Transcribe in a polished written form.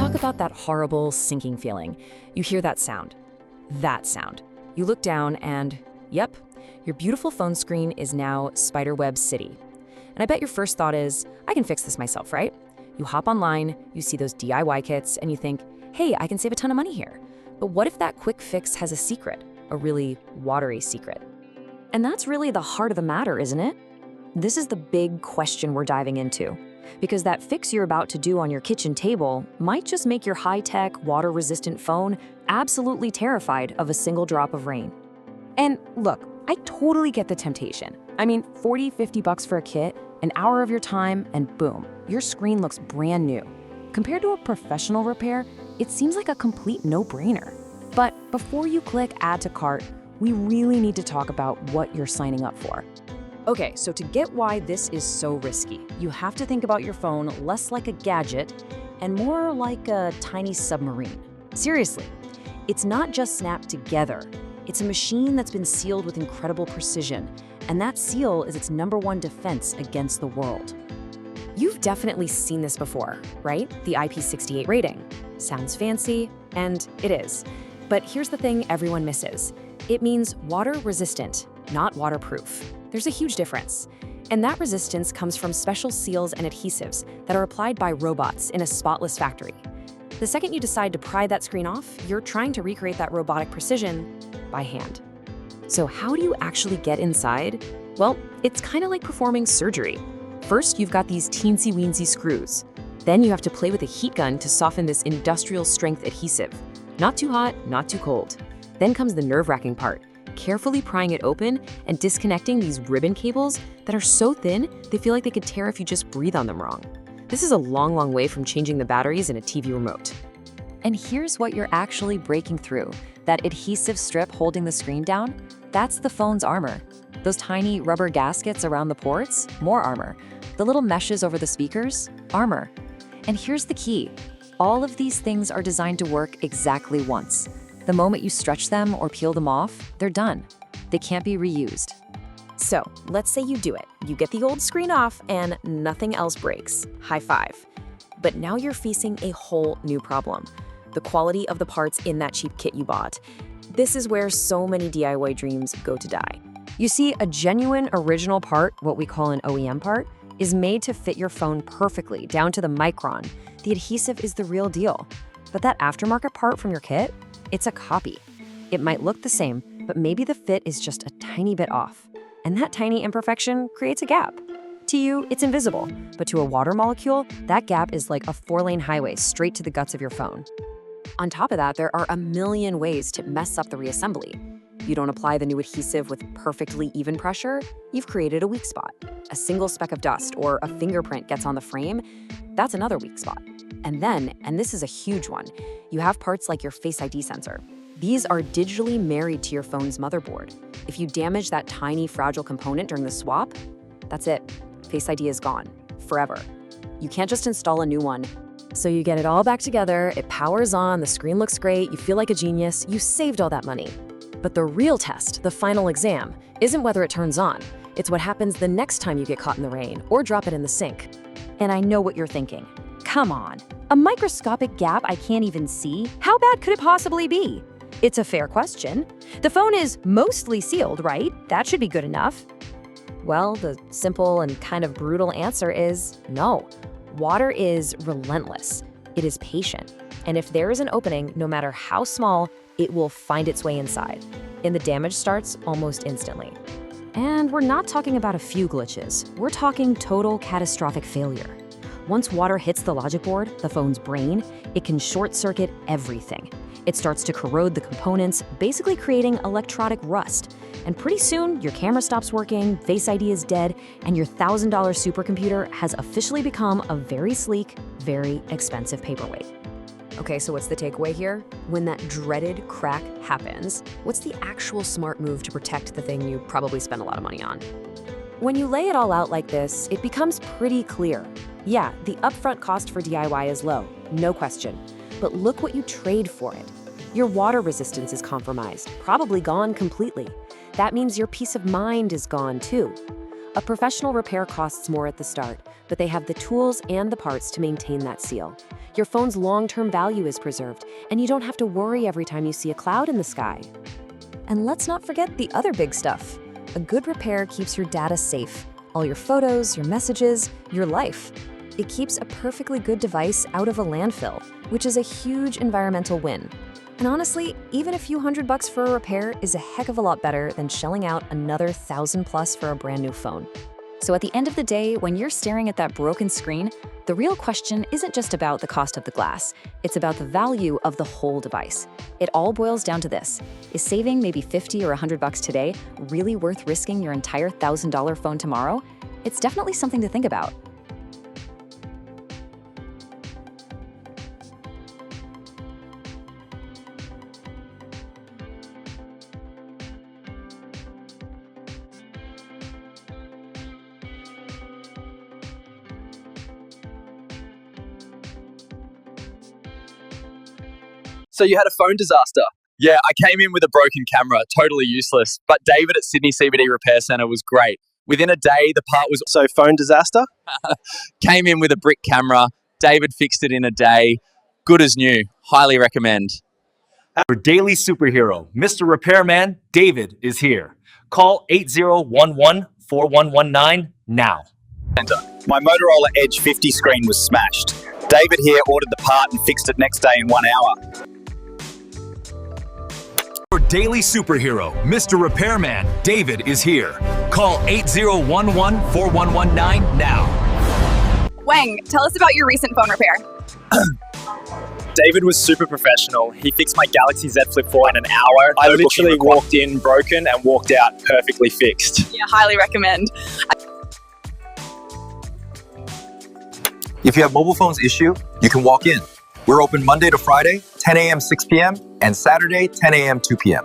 talk about that horrible sinking feeling. You hear that sound. That sound. You look down and, yep, your beautiful phone screen is now Spiderweb City. And I bet your first thought is, I can fix this myself, right? You hop online, you see those DIY kits, and you think, hey, I can save a ton of money here. But what if that quick fix has a secret, a really watery secret? And that's really the heart of the matter, isn't it? This is the big question we're diving into. Because that fix you're about to do on your kitchen table might just make your high-tech, water-resistant phone absolutely terrified of a single drop of rain. And look, I totally get the temptation. I mean, $40–50 for a kit, an hour of your time, and boom, your screen looks brand new. Compared to a professional repair, it seems like a complete no-brainer. But before you click Add to Cart, we really need to talk about what you're signing up for. Okay, so to get why this is so risky, you have to think about your phone less like a gadget and more like a tiny submarine. Seriously, it's not just snapped together. It's a machine that's been sealed with incredible precision, and that seal is its #1 defense against the world. You've definitely seen this before, right? The IP68 rating. Sounds fancy, and it is. But here's the thing everyone misses. It means water resistant, not waterproof. There's a huge difference. And that resistance comes from special seals and adhesives that are applied by robots in a spotless factory. The second you decide to pry that screen off, you're trying to recreate that robotic precision by hand. So how do you actually get inside? Well, it's kind of like performing surgery. First, you've got these teensy-weensy screws. Then you have to play with a heat gun to soften this industrial-strength adhesive. Not too hot, not too cold. Then comes the nerve-wracking part, carefully prying it open and disconnecting these ribbon cables that are so thin they feel like they could tear if you just breathe on them wrong. This is a long, long way from changing the batteries in a TV remote. And here's what you're actually breaking through. That adhesive strip holding the screen down, that's the phone's armor. Those tiny rubber gaskets around the ports, more armor. The little meshes over the speakers, armor. And here's the key. All of these things are designed to work exactly once. The moment you stretch them or peel them off, they're done. They can't be reused. So, let's say you do it. You get the old screen off and nothing else breaks. High five. But now you're facing a whole new problem. The quality of the parts in that cheap kit you bought. This is where so many DIY dreams go to die. You see, a genuine original part, what we call an OEM part, is made to fit your phone perfectly, down to the micron. The adhesive is the real deal. But that aftermarket part from your kit, it's a copy. It might look the same, but maybe the fit is just a tiny bit off. And that tiny imperfection creates a gap. To you, it's invisible, but to a water molecule, that gap is like a 4-lane highway straight to the guts of your phone. On top of that, there are a million ways to mess up the reassembly. You don't apply the new adhesive with perfectly even pressure, you've created a weak spot. A single speck of dust or a fingerprint gets on the frame, that's another weak spot. And then, and this is a huge one, you have parts like your Face ID sensor. These are digitally married to your phone's motherboard. If you damage that tiny, fragile component during the swap, that's it. Face ID is gone, forever. You can't just install a new one. So you get it all back together, it powers on, the screen looks great, you feel like a genius, you saved all that money. But the real test, the final exam, isn't whether it turns on. It's what happens the next time you get caught in the rain or drop it in the sink. And I know what you're thinking. Come on, a microscopic gap I can't even see? How bad could it possibly be? It's a fair question. The phone is mostly sealed, right? That should be good enough. Well, the simple and kind of brutal answer is no. Water is relentless. It is patient. And if there is an opening, no matter how small, it will find its way inside. And the damage starts almost instantly. And we're not talking about a few glitches. We're talking total catastrophic failure. Once water hits the logic board, the phone's brain, it can short-circuit everything. It starts to corrode the components, basically creating electronic rust. And pretty soon, your camera stops working, Face ID is dead, and your $1,000 supercomputer has officially become a very sleek, very expensive paperweight. Okay, so what's the takeaway here? When that dreaded crack happens, what's the actual smart move to protect the thing you probably spent a lot of money on? When you lay it all out like this, it becomes pretty clear. Yeah, the upfront cost for DIY is low, no question. But look what you trade for it. Your water resistance is compromised, probably gone completely. That means your peace of mind is gone too. A professional repair costs more at the start, but they have the tools and the parts to maintain that seal. Your phone's long-term value is preserved, and you don't have to worry every time you see a cloud in the sky. And let's not forget the other big stuff. A good repair keeps your data safe. All your photos, your messages, your life. It keeps a perfectly good device out of a landfill, which is a huge environmental win. And honestly, even a few $100 for a repair is a heck of a lot better than shelling out another $1,000+ for a brand new phone. So at the end of the day, when you're staring at that broken screen, the real question isn't just about the cost of the glass, it's about the value of the whole device. It all boils down to this. Is saving maybe $50 or $100 today really worth risking your entire $1,000 phone tomorrow? It's definitely something to think about. So you had a phone disaster? Yeah, I came in with a broken camera, totally useless. But David at Sydney CBD Repair Centre was great. Within a day, the part was... So phone disaster? Came in with a brick camera. David fixed it in a day. Good as new. Highly recommend. Our daily superhero, Mr. Repairman, David, is here. Call 8011-4119 now. My Motorola Edge 50 screen was smashed. David here ordered the part and fixed it next day in 1 hour. Our daily superhero, Mr. Repairman, David, is here. Call 8011-4119 now. Wang, tell us about your recent phone repair. David was super professional. He fixed my Galaxy Z Flip 4 in an hour. I literally walked in broken and walked out perfectly fixed. Yeah, highly recommend. If you have mobile phones issue, you can walk in. We're open Monday to Friday, 10 a.m. 6 p.m. and Saturday, 10 a.m. 2 p.m.